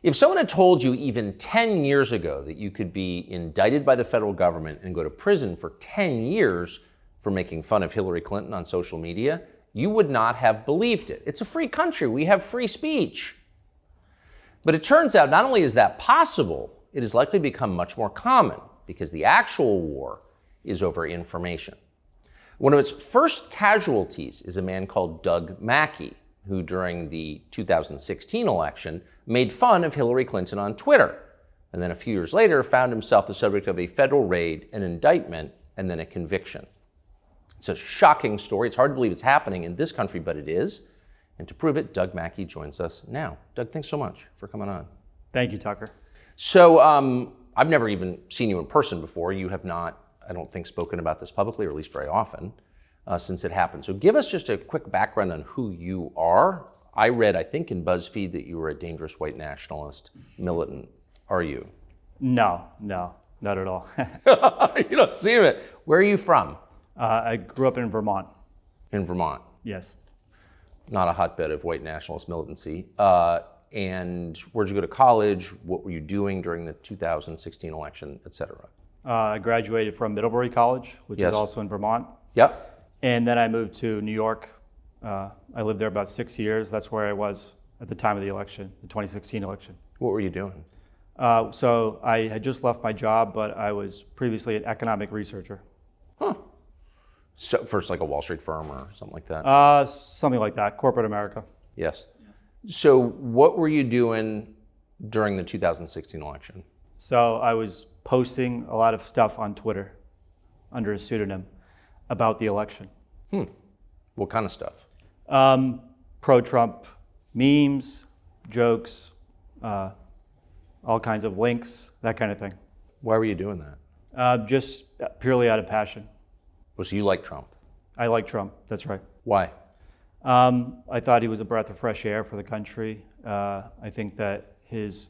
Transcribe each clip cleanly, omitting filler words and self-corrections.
If someone had told you even 10 years ago that you could be indicted by the federal government and go to prison for 10 years for making fun of Hillary Clinton on social media, you would not have believed it. It's a free country. We have free speech. But it turns out not only is that possible, it is likely to become much more common because the actual war is over information. One of its first casualties is a man called Doug Mackey, who during the 2016 election made fun of Hillary Clinton on Twitter, and then a few years later found himself the subject of a federal raid, an indictment, and then a conviction. It's a shocking story. It's hard to believe it's happening in this country, but it is. And to prove it, Doug Mackey joins us now. Doug, thanks so much for coming on. Thank you, Tucker. So I've never even seen you in person before. You have not, I don't think, spoken about this publicly, or at least very often, since it happened. So give us just a quick background on who you are. I read, I think, in BuzzFeed that you were a dangerous white nationalist militant. Are you? No, not at all. You don't seem it. Where are you from? I grew up in Vermont. In Vermont. Yes. Not a hotbed of white nationalist militancy. And where'd you go to college? What were you doing during the 2016 election, et cetera? I graduated from Middlebury College, which is also in Vermont. Yep. And then I moved to New York. I lived there about 6 years. That's where I was at the time of the election, the 2016 election. What were you doing? So I had just left my job, but I was previously an economic researcher. Huh. So first, like a Wall Street firm or something like that? Something like that, corporate America. Yes. So what were you doing during the 2016 election? So I was posting a lot of stuff on Twitter under a pseudonym about the election. What kind of stuff? Pro-Trump memes, jokes, all kinds of links, that kind of thing. Why were you doing that? Just purely out of passion. Oh, so you like Trump? I like Trump, that's right. Why? I thought he was a breath of fresh air for the country. I think that his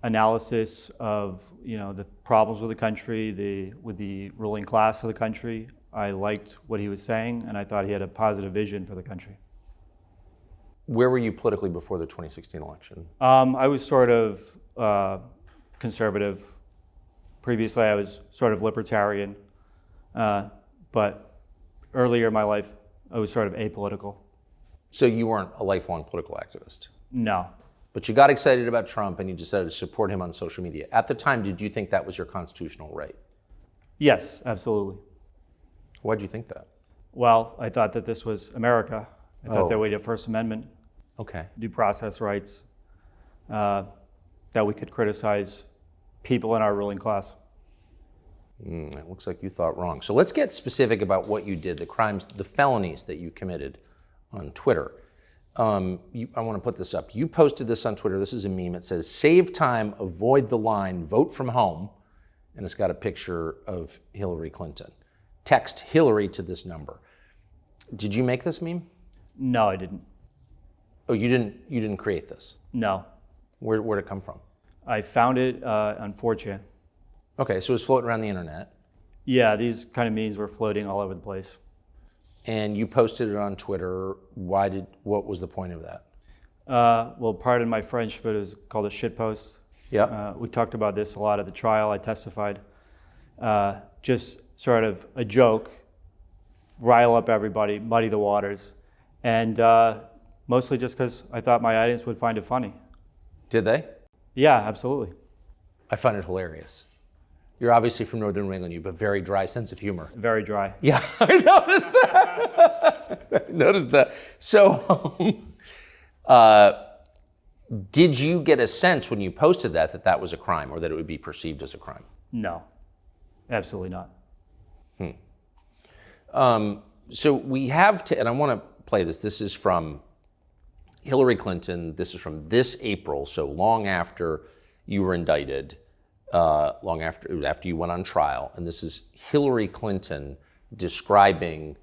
analysis of the problems with the country, with the ruling class of the country, I liked what he was saying, and I thought he had a positive vision for the country. Where were you politically before the 2016 election? I was sort of conservative. Previously, I was sort of libertarian, but earlier in my life, I was sort of apolitical. So you weren't a lifelong political activist? No. But you got excited about Trump and you decided to support him on social media. At the time, did you think that was your constitutional right? Yes, absolutely. Why did you think that? Well, I thought that this was America. I thought that we had a First Amendment, due process rights, that we could criticize people in our ruling class. It looks like you thought wrong. So let's get specific about what you did, the crimes, the felonies that you committed on Twitter. I want to put this up. You posted this on Twitter. This is a meme. It says, "Save time, avoid the line, vote from home." And it's got a picture of Hillary Clinton. Text Hillary to this number. Did you make this meme? No, I didn't. Oh, you didn't create this? No. Where'd it come from? I found it on 4chan. Okay, so it was floating around the internet. Yeah, these kind of memes were floating all over the place. And you posted it on Twitter. What was the point of that? Well, pardon my French, but it was called a shitpost. Yeah. We talked about this a lot at the trial. I testified. Just sort of a joke, rile up everybody, muddy the waters, and mostly just because I thought my audience would find it funny. Did they? Yeah, absolutely. I find it hilarious. You're obviously from Northern New England. You have a very dry sense of humor. Very dry. Yeah, I noticed that. I noticed that. So, did you get a sense when you posted that was a crime, or that it would be perceived as a crime? No, absolutely not. So we have to, and I want to play this. This is from Hillary Clinton. This is from this April, so long after you were indicted, long after you went on trial. And this is Hillary Clinton describing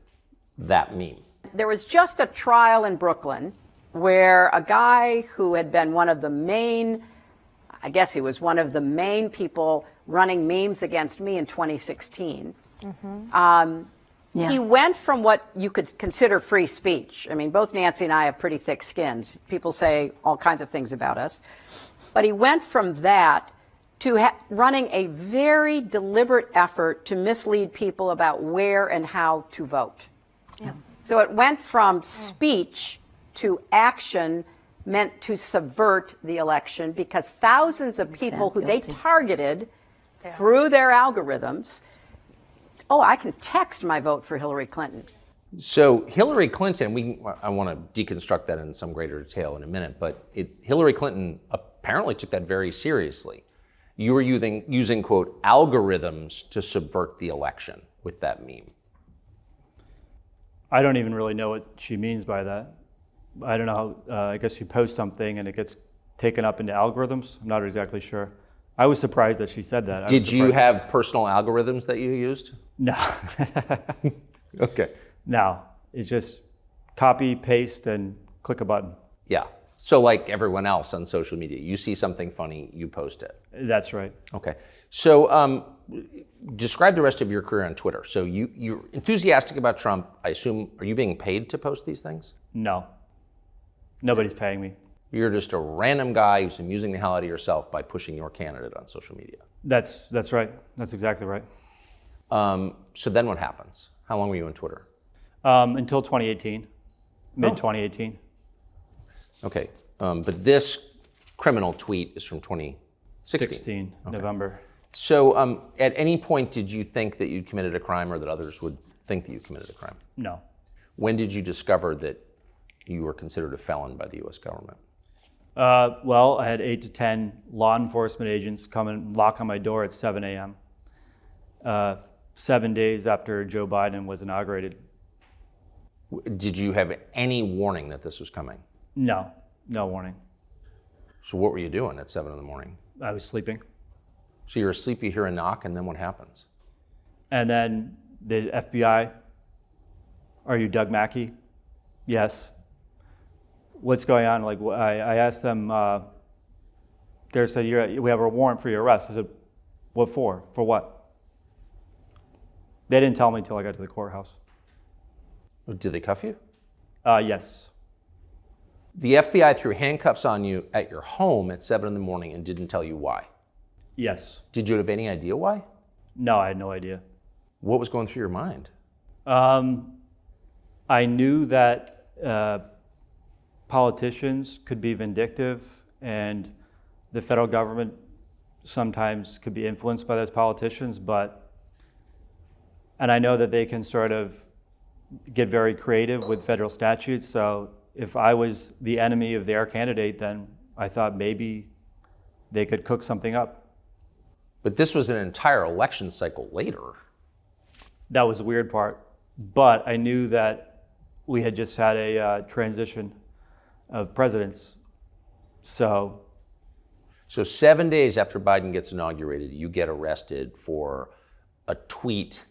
that meme. There was just a trial in Brooklyn where a guy who had been one of the main, I guess he was one of the main people running memes against me in 2016, He went from what you could consider free speech. I mean, both Nancy and I have pretty thick skins. People say all kinds of things about us. But he went from that to running a very deliberate effort to mislead people about where and how to vote. Yeah. So it went from speech to action meant to subvert the election because thousands of people who they targeted through their algorithms. Oh, I can text my vote for Hillary Clinton. So Hillary Clinton, I want to deconstruct that in some greater detail in a minute, but Hillary Clinton apparently took that very seriously. You were using, quote, algorithms to subvert the election with that meme. I don't even really know what she means by that. I don't know how, I guess you post something and it gets taken up into algorithms. I'm not exactly sure. I was surprised that she said that. Did you have personal algorithms that you used? No. Okay. No, it's just copy, paste, and click a button. Yeah. So like everyone else on social media, you see something funny, you post it. That's right. Okay. So describe the rest of your career on Twitter. So you're enthusiastic about Trump. I assume, are you being paid to post these things? No. Nobody's paying me. You're just a random guy who's amusing the hell out of yourself by pushing your candidate on social media. That's right. That's exactly right. So then what happens? How long were you on Twitter? Until 2018, mid-2018. Okay. But this criminal tweet is from 2016. Okay. November. So at any point, did you think that you'd committed a crime or that others would think that you committed a crime? No. When did you discover that you were considered a felon by the U.S. government? Well, I had 8 to 10 law enforcement agents come and knock on my door at 7 a.m. 7 days after Joe Biden was inaugurated. Did you have any warning that this was coming? No warning. So what were you doing at 7 in the morning? I was sleeping. So you're asleep, you hear a knock, and then what happens? And then the FBI, are you Doug Mackey? Yes. What's going on? Like, I asked them, they said, we have a warrant for your arrest. I said, what for? For what? They didn't tell me until I got to the courthouse. Did they cuff you? Yes. The FBI threw handcuffs on you at your home at 7 in the morning and didn't tell you why? Yes. Did you have any idea why? No, I had no idea. What was going through your mind? I knew that politicians could be vindictive and the federal government sometimes could be influenced by those politicians, and I know that they can sort of get very creative with federal statutes. So if I was the enemy of their candidate, then I thought maybe they could cook something up. But this was an entire election cycle later. That was the weird part. But I knew that we had just had a transition of presidents. So 7 days after Biden gets inaugurated, you get arrested for a tweet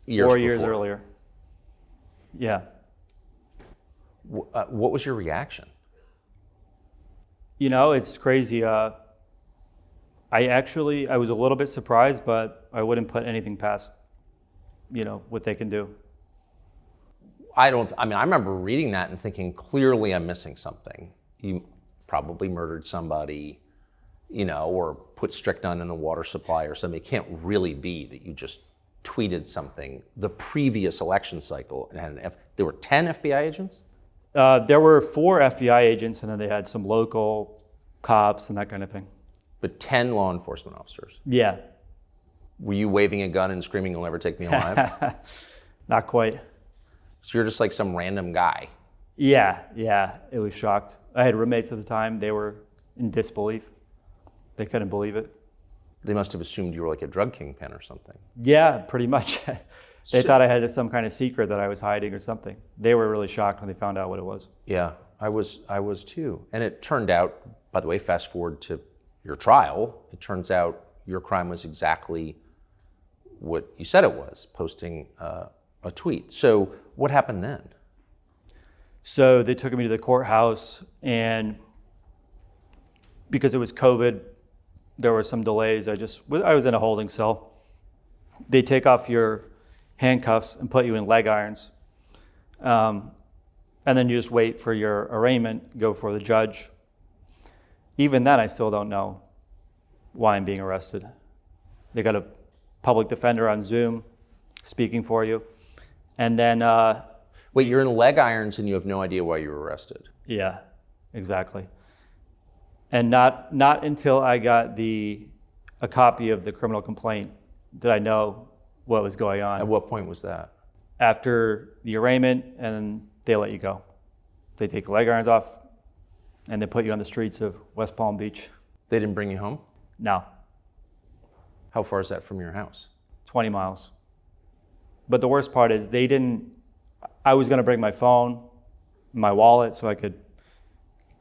4 years earlier. Yeah. What was your reaction? You know, it's crazy. I was a little bit surprised, but I wouldn't put anything past, what they can do. I remember reading that and thinking, clearly I'm missing something. You probably murdered somebody, or put strychnine in the water supply or something. It can't really be that you just tweeted something the previous election cycle and had there were 10 FBI agents? There were 4 FBI agents, and then they had some local cops and that kind of thing. But 10 law enforcement officers? Yeah. Were you waving a gun and screaming, "You'll never take me alive"? Not quite. So you're just like some random guy? Yeah, it was shocked. I had roommates at the time. They were in disbelief. They couldn't believe it. They must have assumed you were like a drug kingpin or something. Yeah, pretty much. They thought I had some kind of secret that I was hiding or something. They were really shocked when they found out what it was. Yeah, I was too. And it turned out, by the way, fast forward to your trial, it turns out your crime was exactly what you said it was, posting a tweet. So what happened then? So they took me to the courthouse, and because it was COVID, there were some delays. I was in a holding cell. They take off your handcuffs and put you in leg irons. And then you just wait for your arraignment, go before the judge. Even then, I still don't know why I'm being arrested. They got a public defender on Zoom speaking for you. And then, Wait, you're in leg irons and you have no idea why you were arrested. yeah, exactly. And not until I got a copy of the criminal complaint did I know what was going on. At what point was that? After the arraignment, and they let you go. They take the leg irons off, and they put you on the streets of West Palm Beach. They didn't bring you home? No, How far is that from your house? 20 miles. But the worst part is I was gonna bring my phone, my wallet, so I could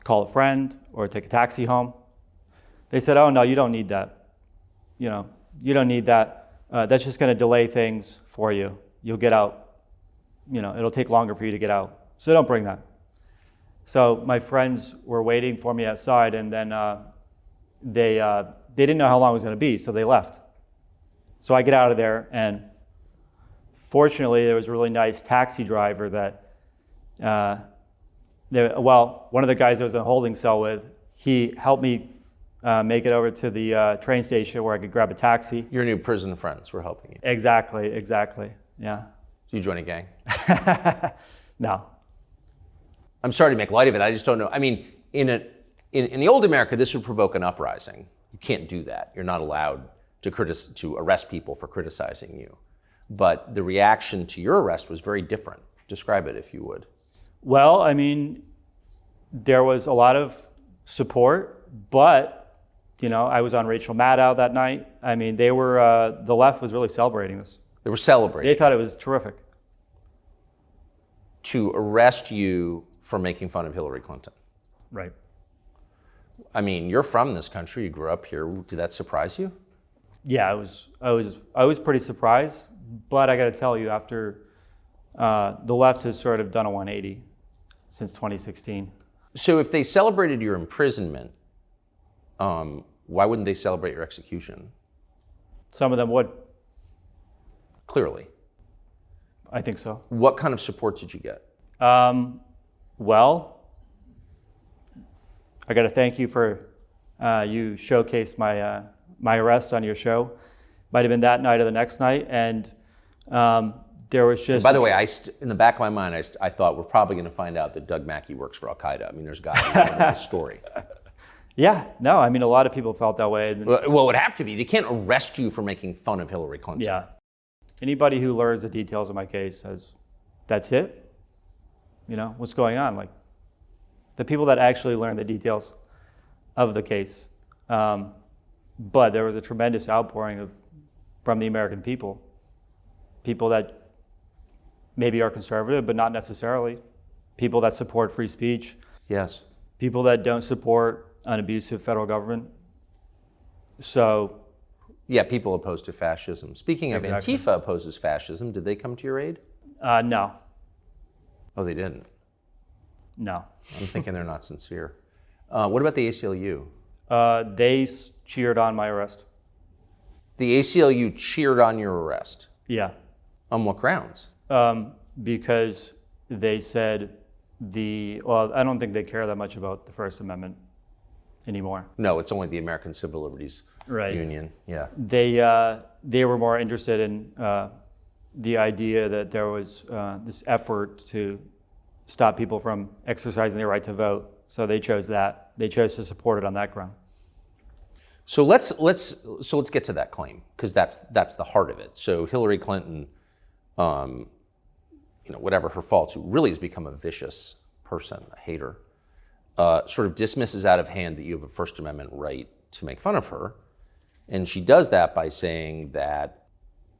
call a friend or take a taxi home. They said, oh no, you don't need that. You don't need that. That's just gonna delay things for you. You'll get out. It'll take longer for you to get out. So don't bring that. So my friends were waiting for me outside, and then they didn't know how long it was gonna be, so they left. So I get out of there, and fortunately, there was a really nice taxi driver that, one of the guys I was in a holding cell with, he helped me make it over to the train station where I could grab a taxi. Your new prison friends were helping you. Exactly, yeah. Did you join a gang? No. I'm sorry to make light of it. I just don't know. I mean, in the old America, this would provoke an uprising. You can't do that. You're not allowed to arrest people for criticizing you. But the reaction to your arrest was very different. Describe it, if you would. Well, I mean, there was a lot of support, but I was on Rachel Maddow that night. I mean, the left was really celebrating this. They were celebrating. They thought it was terrific. To arrest you for making fun of Hillary Clinton. Right. I mean, you're from this country. You grew up here. Did that surprise you? Yeah, I was pretty surprised, but I got to tell you, after the left has sort of done a 180 since 2016. So if they celebrated your imprisonment, why wouldn't they celebrate your execution? Some of them would. Clearly. I think so. What kind of support did you get? Well, I got to thank you for you showcased my arrest on your show. Might have been that night or the next night, and there was just. By the way, in the back of my mind, I thought we're probably going to find out that Doug Mackey works for Al Qaeda. I mean, there's got to be a story. Yeah, no, I mean, a lot of people felt that way. Well, it would have to be. They can't arrest you for making fun of Hillary Clinton. Yeah. Anybody who learns the details of my case says, that's it? What's going on? Like, the people that actually learn the details of the case. But there was a tremendous outpouring from the American people that maybe are conservative, but not necessarily. People that support free speech. Yes. People that don't support an abusive federal government. So. Yeah, people opposed to fascism. Speaking of, Exactly. Antifa opposes fascism. Did they come to your aid? No. Oh, they didn't. No. I'm thinking they're not sincere. What about the ACLU? They cheered on my arrest. The ACLU cheered on your arrest. Yeah. On what grounds? Because they said I don't think they care that much about the First Amendment anymore. No, it's only the American Civil Liberties Right. Union. Yeah. They were more interested in the idea that there was this effort to stop people from exercising their right to vote. So they chose that. They chose to support it on that ground. So let's get to that claim, because that's the heart of it. So Hillary Clinton, whatever her faults, who really has become a vicious person, a hater, sort of dismisses out of hand that you have a First Amendment right to make fun of her. And she does that by saying that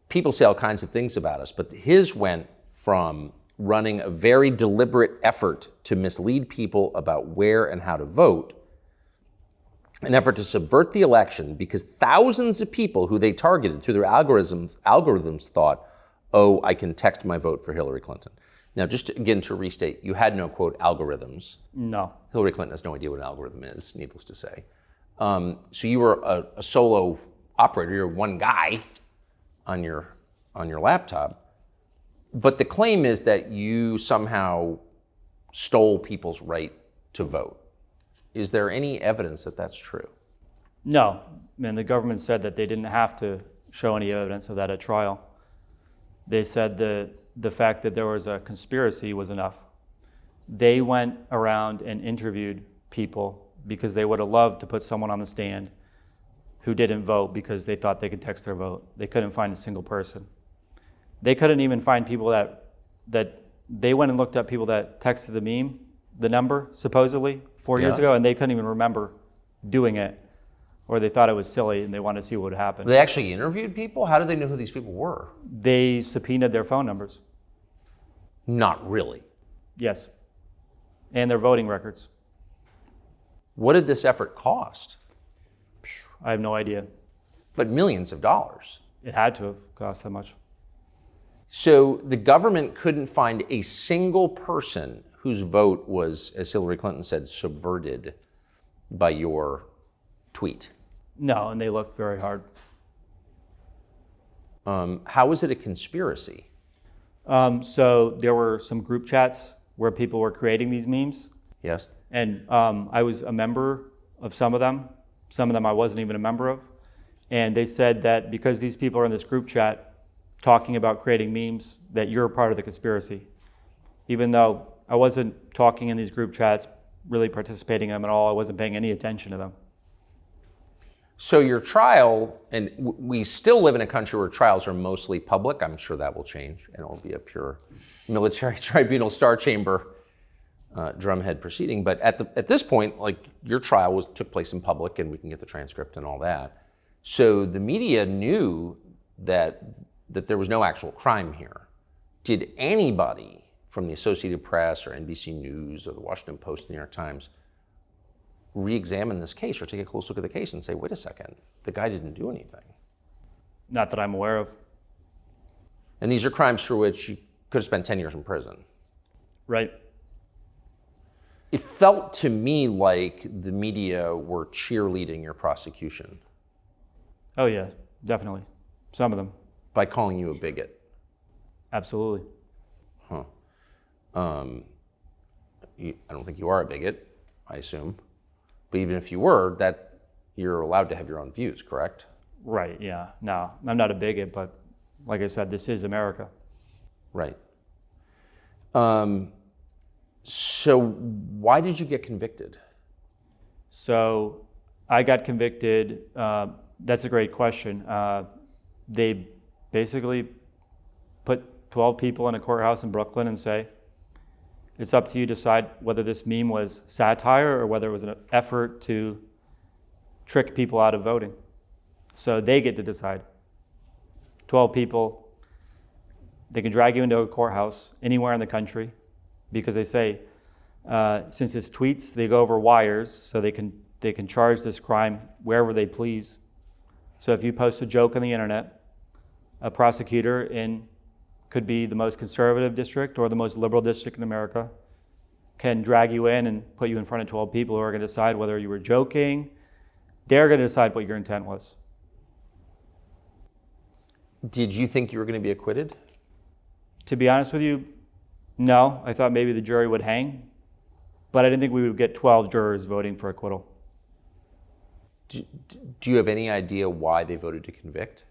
people say all kinds of things about us, but his went from running a very deliberate effort to mislead people about where and how to vote, an effort to subvert the election because thousands of people who they targeted through their algorithms thought, oh, I can text my vote for Hillary Clinton. Now, just again to restate, you had no, quote, algorithms. No. Hillary Clinton has no idea what an algorithm is, needless to say. So you were a solo operator. You're one guy on your laptop. But the claim is that you somehow stole people's right to vote. Is there any evidence that that's true? No, and the government said that they didn't have to show any evidence of that at trial. They said the fact that there was a conspiracy was enough. They went around and interviewed people because they would have loved to put someone on the stand who didn't vote because they thought they could text their vote. They couldn't find a single person. They couldn't even find people that they went and looked up people that texted the meme, the number, supposedly, 4 years ago, and they couldn't even remember doing it, or they thought it was silly and they wanted to see what would happen. They actually interviewed people? How did they know who these people were? They subpoenaed their phone numbers. Not really. Yes. And their voting records. What did this effort cost? I have no idea. But millions of dollars. It had to have cost that much. So the government couldn't find a single person whose vote was, as Hillary Clinton said, subverted by your tweet. No, and they looked very hard. How is it a conspiracy? So there were some group chats where people were creating these memes, Yes. and I was a member of some of them. Some of them I wasn't even a member of. And they said that because these people are in this group chat talking about creating memes, that you're a part of the conspiracy. Even though I wasn't talking in these group chats, really participating in them at all, I wasn't paying any attention to them. So your trial, and we still live in a country where trials are mostly public. I'm sure that will change, and it will be a pure military tribunal, Star Chamber, drumhead proceeding. But at this point, like, your trial took place in public, and we can get the transcript and all that. So the media knew that there was no actual crime here. Did anybody from the Associated Press or NBC News or the Washington Post, the New York Times, re-examine this case or take a close look at the case and say, wait a second, the guy didn't do anything? Not that I'm aware of. And these are crimes for which you could have spent 10 years in prison. Right. It felt to me like the media were cheerleading your prosecution Oh yeah, definitely. Some of them. by calling you a bigot. Absolutely. I don't think you are a bigot, I assume. But even if you were, that you're allowed to have your own views, correct? Right, yeah. No, I'm not a bigot, but like I said, this is America. Right. So why did you get convicted? So I got convicted. That's a great question. They basically put 12 people in a courthouse in Brooklyn and say, it's up to you to decide whether this meme was satire or whether it was an effort to trick people out of voting. So they get to decide. 12 people, they can drag you into a courthouse anywhere in the country because they say, since it's tweets, they go over wires, so they can charge this crime wherever they please. So if you post a joke on the internet, a prosecutor could be the most conservative district or the most liberal district in America, can drag you in and put you in front of 12 people who are going to decide whether you were joking. They're going to decide what your intent was. Did you think you were going to be acquitted? To be honest with you, no. I thought maybe the jury would hang, but I didn't think we would get 12 jurors voting for acquittal. Do you have any idea why they voted to convict?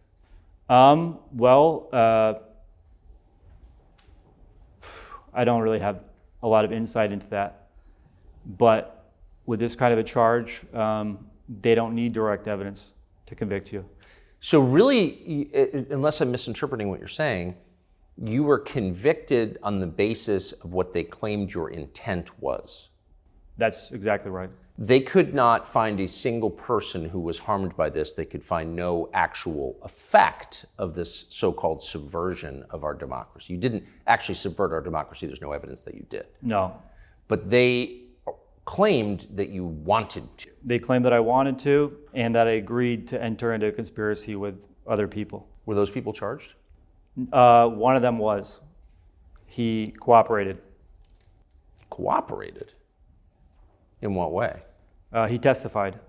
I don't really have a lot of insight into that. But with this kind of a charge, they don't need direct evidence to convict you. So really, unless I'm misinterpreting what you're saying, you were convicted on the basis of what they claimed your intent was. That's exactly right. They could not find a single person who was harmed by this. They could find no actual effect of this so-called subversion of our democracy. You didn't actually subvert our democracy. There's no evidence that you did. No. But they claimed that you wanted to. They claimed that I wanted to and that I agreed to enter into a conspiracy with other people. Were those people charged? One of them was. He cooperated. Cooperated? In what way? He testified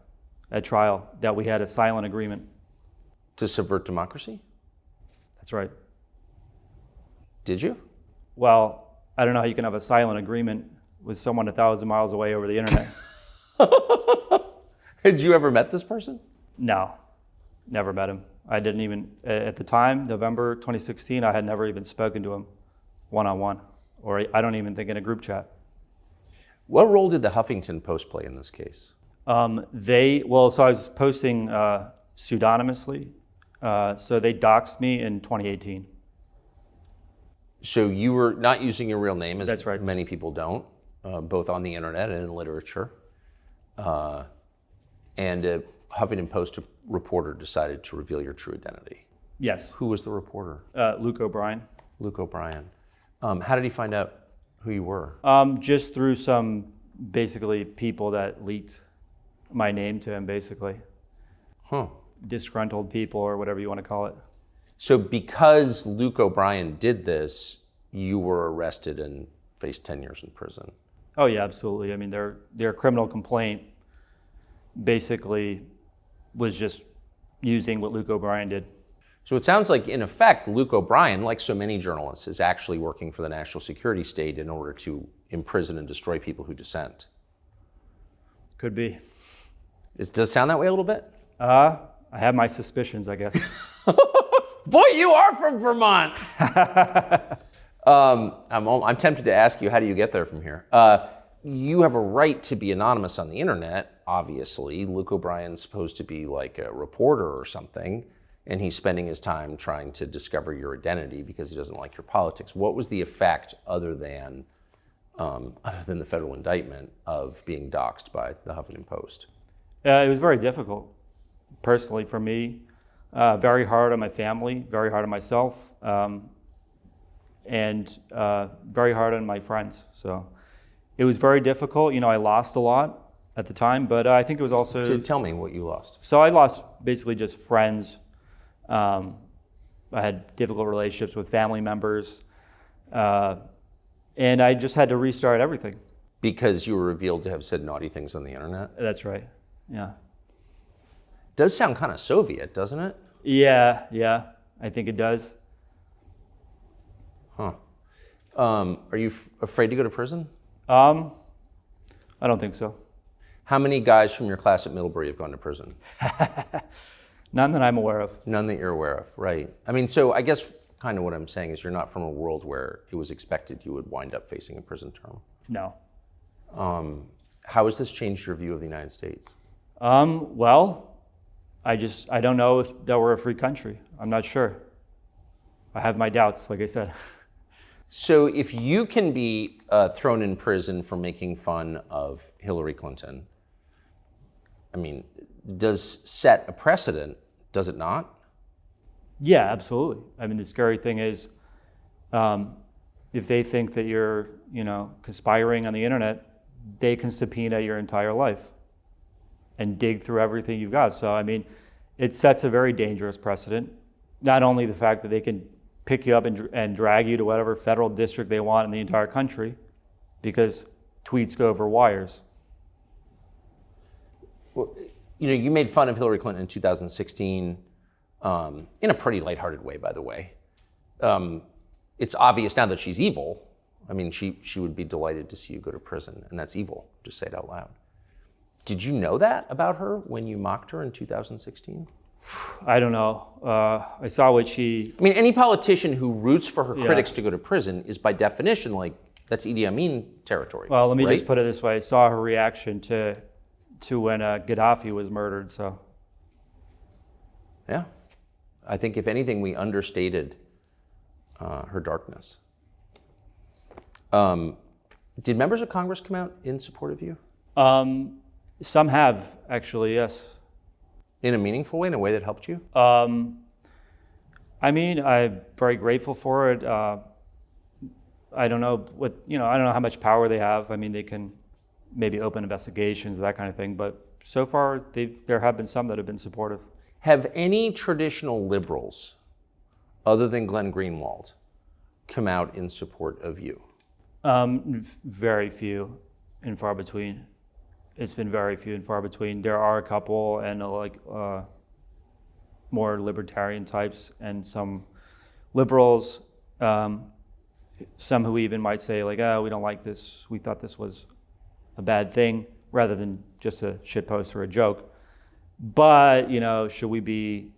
at trial that we had a silent agreement. To subvert democracy? That's right. Did you? Well, I don't know how you can have a silent agreement with someone 1,000 miles away over the internet. Had you ever met this person? No, never met him. I didn't even, at the time, November 2016, I had never even spoken to him one-on-one, or I don't even think in a group chat. What role did the Huffington Post play in this case? So I was posting pseudonymously, so they doxed me in 2018. So you were not using your real name, as That's right. many people don't, both on the internet and in literature. And a Huffington Post reporter decided to reveal your true identity. Yes, Who was the reporter? Luke O'Brien. Luke O'Brien. How did he find out who you were? Just through some, basically, people that leaked my name to him, basically. Huh. Disgruntled people or whatever you want to call it. So because Luke O'Brien did this, you were arrested and faced 10 years in prison. Oh yeah, absolutely. I mean, their criminal complaint basically was just using what Luke O'Brien did. So it sounds like, in effect, Luke O'Brien, like so many journalists, is actually working for the national security state in order to imprison and destroy people who dissent. Could be. Does it sound that way a little bit? I have my suspicions, I guess. Boy, you are from Vermont. I'm tempted to ask you, how do you get there from here? You have a right to be anonymous on the internet, obviously. Luke O'Brien's supposed to be like a reporter or something, and he's spending his time trying to discover your identity because he doesn't like your politics. What was the effect, other than the federal indictment, of being doxxed by the Huffington Post? It was very difficult, personally, for me. Very hard on my family, very hard on myself, and very hard on my friends. So it was very difficult. You know, I lost a lot at the time, but I think it was also... Tell me what you lost. So I lost basically just friends. I had difficult relationships with family members, and I just had to restart everything. Because you were revealed to have said naughty things on the internet? That's right, yeah. Does sound kind of Soviet, doesn't it? Yeah, I think it does. Huh. Are you afraid to go to prison? I don't think so. How many guys from your class at Middlebury have gone to prison? None that I'm aware of. None that you're aware of, right. I mean, so I guess kind of what I'm saying is you're not from a world where it was expected you would wind up facing a prison term. No. How has this changed your view of the United States? Well, I don't know if that we're a free country. I'm not sure. I have my doubts, like I said. So if you can be thrown in prison for making fun of Hillary Clinton, I mean, does set a precedent, does it not? Yeah, absolutely. I mean, the scary thing is, if they think that you're, conspiring on the internet, they can subpoena your entire life and dig through everything you've got. So, I mean, it sets a very dangerous precedent. Not only the fact that they can pick you up and drag you to whatever federal district they want in the entire country, because tweets go over wires. Well, you made fun of Hillary Clinton in 2016 in a pretty lighthearted way, by the way. It's obvious now that she's evil. I mean, she would be delighted to see you go to prison, and that's evil. Just say it out loud. Did you know that about her when you mocked her in 2016? I don't know. I saw what she... I mean, any politician who roots for her critics to go to prison is by definition like, that's Idi Amin territory. Well, let me right? just put it this way. I saw her reaction to when Gaddafi was murdered, so... Yeah. I think if anything, we understated her darkness. Did members of Congress come out in support of you? Some have, actually, yes. In a meaningful way, in a way that helped you? I mean, I'm very grateful for it. I don't know I don't know how much power they have. I mean, they can maybe open investigations, that kind of thing. But so far, there have been some that have been supportive. Have any traditional liberals, other than Glenn Greenwald, come out in support of you? Very few and far between. It's been very few and far between. There are a couple and more libertarian types and some liberals. some who even might say like, oh, we don't like this, we thought this was a bad thing, rather than just a shitpost or a joke. But, you know, should we be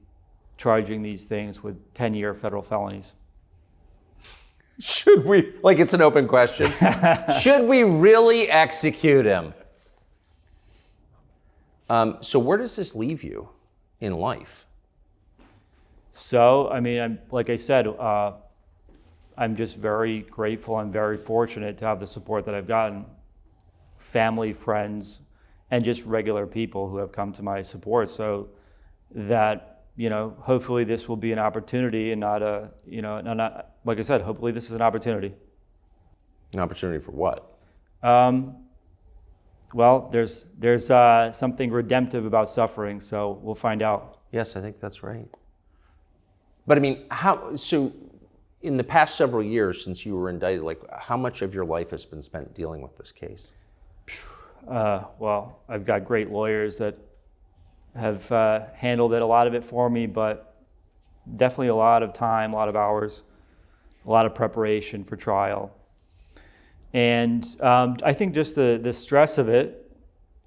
charging these things with 10-year federal felonies? Should we, like it's an open question, should we really execute him? So where does this leave you in life? So, I mean, like I said, I'm just very grateful. I'm very fortunate to have the support that I've gotten. Family, friends, and just regular people who have come to my support, so that, you know, hopefully this will be an opportunity and not a, you know, not, like I said, hopefully this is an opportunity. An opportunity for what? Well, there's something redemptive about suffering, so we'll find out. Yes, I think that's right. But I mean, so in the past several years since you were indicted, like how much of your life has been spent dealing with this case? Well, I've got great lawyers that have handled it, a lot of it for me, but definitely a lot of time, a lot of hours, a lot of preparation for trial. And I think just the stress of it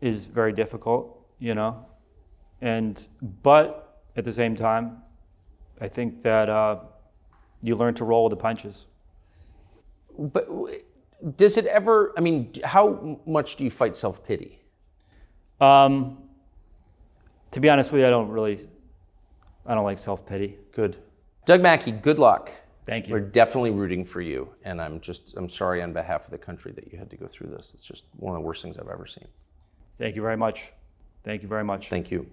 is very difficult, you know. But at the same time, I think that you learn to roll with the punches. But does it ever, I mean, how much do you fight self-pity? To be honest with you, I don't like self-pity. Good. Doug Mackey, good luck. Thank you. We're definitely rooting for you. And I'm sorry on behalf of the country that you had to go through this. It's just one of the worst things I've ever seen. Thank you very much. Thank you very much. Thank you.